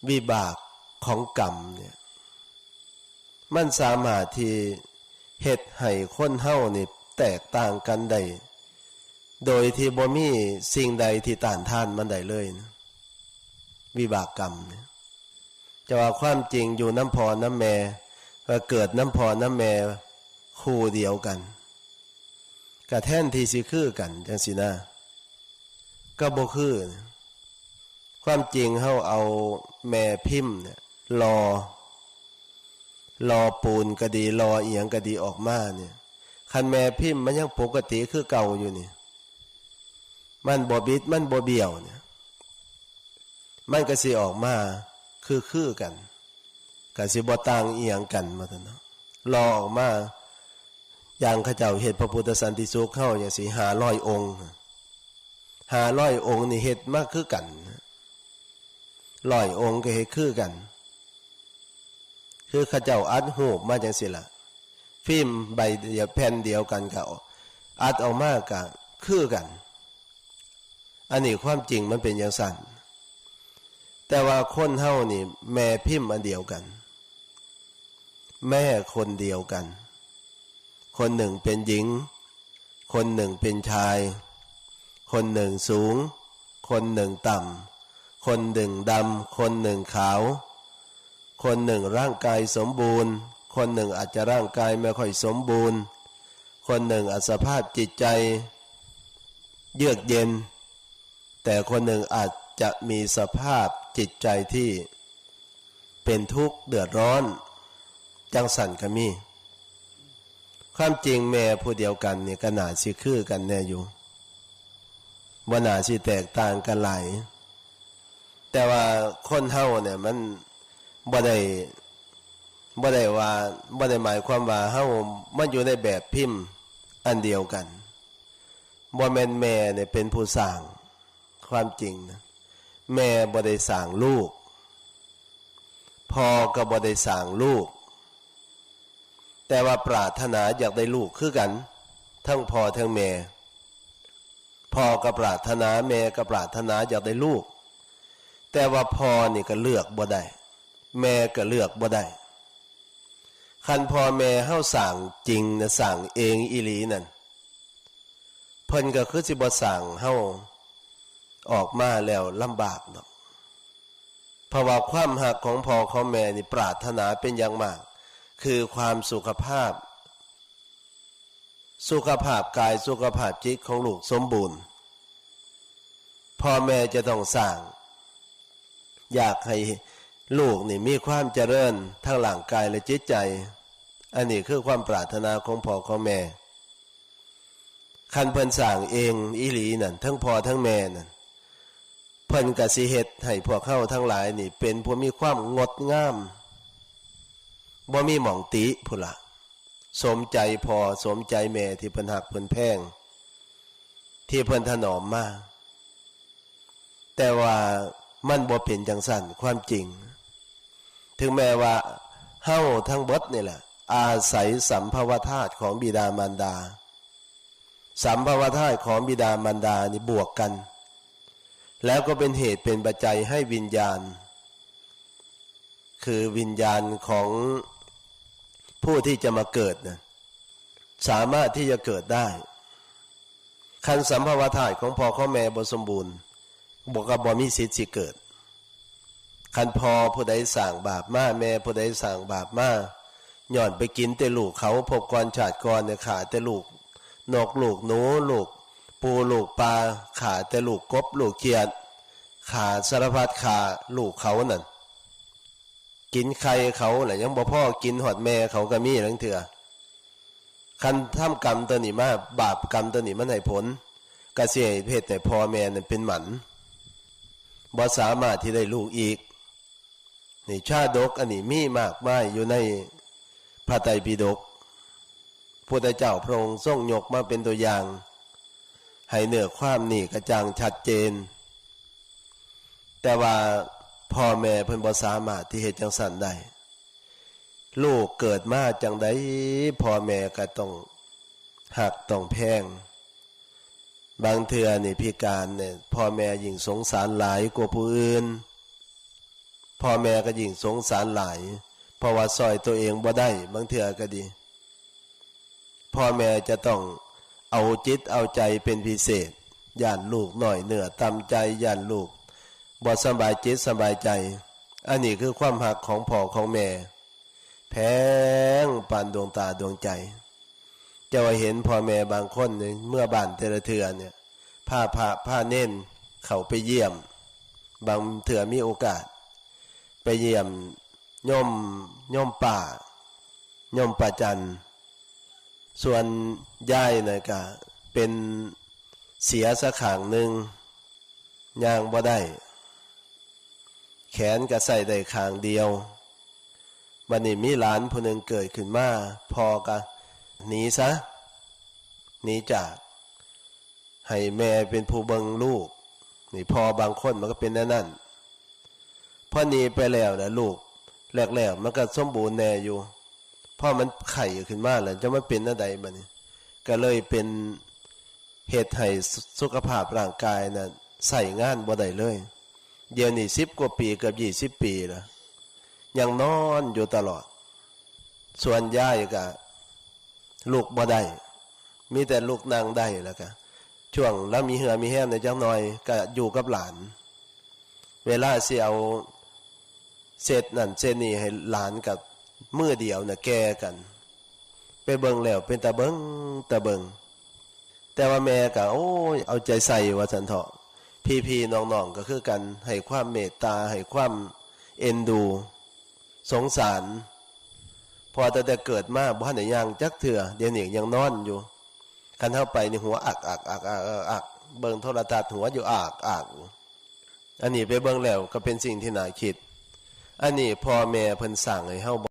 วิบากของกรรมเนี่ยมันสามารถที่เฮ็ดให้คนเฮานี่แตกต่างกันได้โดยที่บ่มีสิ่งใดที่ต้านทานมันได้เลยนะวิบากกรรมเนี่ยจะว่าความจริงอยู่น้ำพ่อน้ำแม่ว่าเกิดน้ำพ่อน้ำแม่คู่เดียวกันกะแท่นที่สิคือกันจังสินะก็บ่คือความจริงเฮาเอาแม่พิมพ์เนี่ยรอปูนก็ดีรอเอียงก็ดีออกมาเนี่ยคันแม่พิมพ์มันยังปกติคือเก่าอยู่นี่มันบ่บิดมันบ่เบี้ยวเนี่ยมันก็สิออกมาคือกันก็สิบ่ต่างเอียงกันมาซั่นเนาะรอออกมาอย่างข้าเจ้าเฮ็ดพระพุทธสันติสุขเข้าอย่างสิ500องค์500องค์นี่เฮ็ดมาคือกัน100องค์ก็เฮ็ดคือกันคือข้าเจ้าอัดรูปมาจังซี่ล่ะฟิล์มใบเดียวแผ่นเดียวกันก็อัดออกมาก็คือกันอันนี้ความจริงมันเป็นอย่างนั้นแต่ว่าคนเฮานี่แม่พิมพ์อันเดียวกันแม่คนเดียวกันคนหนึ่งเป็นหญิงคนหนึ่งเป็นชายคนหนึ่งสูงคนหนึ่งต่ำคนหนึ่งดำคนหนึ่งขาวคนหนึ่งร่างกายสมบูรณ์คนหนึ่งอาจจะร่างกายไม่ค่อยสมบูรณ์คนหนึ่งอาจสภาพจิตใจเยือกเย็นแต่คนหนึ่งอาจจะมีสภาพจิตใจที่เป็นทุกข์เดือดร้อนจังสันก็มีความจริงแม่ผู้เดียวกันเนี่ยก็น่าสิคือกันแน่อยู่ว่าน่าสิแตกต่างกันหลายแต่ว่าคนเฮาเนี่ยมันบ่ได้ว่าบ่ได้หมายความว่าเฮามันอยู่ในแบบพิมพ์อันเดียวกันบ่แม่นแม่เนี่ยเป็นผู้สร้างความจริงนะแม่บ่ได้สร้างลูกพ่อก็บ่ได้สร้างลูกแต่ว่าปรารถนาอยากได้ลูกคือกันทั้งพ่อทั้งแม่พ่อก็ปรารถนาแม่ก็ปรารถนาอยากได้ลูกแต่ว่าพ่อนี่ก็เลือกบ่ได้แม่ก็เลือกบ่ได้คันพ่อแม่เฮาสร้างจริงนะสร้างเองอีหลีนั่นเพิ่นก็คือสิบ่สร้างเฮาออกมาแล้วลำบากเนาะเพราะว่าความหักของพ่อของแม่นี่ปรารถนาเป็นอย่างมากคือความสุขภาพกายสุขภาพจิตของลูกสมบูรณ์พ่อแม่จะต้องสร้างอยากให้ลูกนี่มีความเจริญทั้งร่างกายและจิตใจอันนี้คือความปรารถนาของพ่อของแม่คันเพิ่นสร้างเองอีหลีนั่นทั้งพ่อทั้งแม่นั่นเพิ่นก็สิเฮ็ดให้พวกเฮาทั้งหลายนี่เป็นผู้มีความงดงามบ่มีหม่องติพุ่นล่ะสมใจพ่อสมใจแม่ที่เพิ่นฮักเพิ่นแพงที่เพิ่นถนอมมาแต่ว่ามันบ่เป็นจังซั่นความจริงถึงแม้ว่าเฮาทั้งเบิดนี่แหละอาศัยสัมภวธาตุของบิดามารดาสัมภวธาตุของบิดามารดานี่บวกกันแล้วก็เป็นเหตุเป็นปัจจัยให้วิญญาณคือวิญญาณของผู้ที่จะมาเกิดนะสามารถที่จะเกิดได้คันสัมภวธาตุของพ่อของแม่บ่สมบูรณ์บ่มีสิทธิ์สิเกิดคันพ่อผู้ใดสร้างบาปมาแม่ผู้ใดสร้างบาปมาย้อนไปกินแต่ลูกเขาพบก่อนชาติก่อนเนี่ยขาแต่ลูกนกลูกหนูลูกปูลูกปลาขาแต่ลูกกบลูกเขียดขาสารพัดขาลูกเขานั่นกินไข่เขาแหละยังบ่พ่อกินหอดแม่เขาก็มีทั้งเถื่อคันทำกรรมตัวนี้มาบาปกรรมตัวนี้มันให้ผลกระเสียเพศแต่พ่อแม่นั่นเป็นหมันบ่สามารถที่ได้ลูกอีกนี่ชาดกอันนี้มีมากมายอยู่ในพระไตรปิฎกพุทธเจ้าพระองค์ทรงยกมาเป็นตัวอย่างให้เนื้อความนี่กระจ่างชัดเจนแต่ว่าพ่อแม่เพิ่นบ่สามารถที่เฮ็ดจังซั่นได้ลูกเกิดมาจังได๋พ่อแม่ก็ต้องหักต้องแพงบางเทื่อนี่พิการเนี่ยพ่อแม่ยิ่งสงสารหลายกว่าผู้อื่น พ่อแม่ก็ยิ่งสงสารหลายเพราะว่าซอยตัวเองบ่ได้บางเทื่อก็ดีพ่อแม่จะต้องเอาจิตเอาใจเป็นพิเศษย่านลูกหน่อยเนื้อตำใจย่านลูกบ่สบายจิตสบายใจอันนี้คือความหักของพ่อของแม่แพงปานดวงตาดวงใจจะว่าเห็นพ่อแม่บางคนเมื่อบ้านแต่ละเทื่อเนี่ยพาพระพาเน้นเข้าไปเยี่ยมบางเทื่อมีโอกาสไปเยี่ยมโยมป่าโยมป่าจันส่วนยายน่ะก็เป็นเสียสักข้างหนึ่งย่างบ่ได้แขนก็ใส่ได้ข้างเดียวบัดนี้มีหลานผู้หนึ่งเกิดขึ้นมาพอก็หนีซะหนีจากให้แม่เป็นผู้เบิ่งลูกนี่พอบางคนมันก็เป็นนั่นพอหนีไปแล้วนะลูกแรกๆมันก็สมบูรณ์แน่อยู่พอมันไข่ขึ้นมาแล้วจะมันเป็นอันใดบัดนี้ก็เลยเป็นเหตุให้สุขภาพร่างกายน่ะใส่งานบ่ได้เลยเดี๋ยวนี้10 กว่าปีเกือบ20 ปีแล้วยังนอนอยู่ตลอดส่วนยายก็ลูกบ่ได้มีแต่ลูกนั่งได้แล้วก็ช่วงแล้วมีเหือมีแห้มในจังหน่อยก็อยู่กับหลานเวลาสิเอาเศษนั่นเศษนี่ให้หลานกับมือเดียวน่ะแก่กันไปเบิ่งแล้วเป็นตาเบิ่งแต่ว่าแม่ก็โอ้ยเอาใจใส่ว่าซั่นเถาะพี่ๆน้องๆก็คือกันให้ความเมตตาให้ความเอ็นดูสงสารพอแต่เกิดมาบ่ทันได้ย่างจักเทื่อเดี๋ยวนี้ยังนอนอยู่คันเฮาไปนี่หัวอักเบิ่งโทรทัศน์หัวอยู่อักอันนี้ไปเบิ่งแล้วก็เป็นสิ่งที่น่าคิดอันนี้พ่อแม่เพิ่นสร้างให้เฮา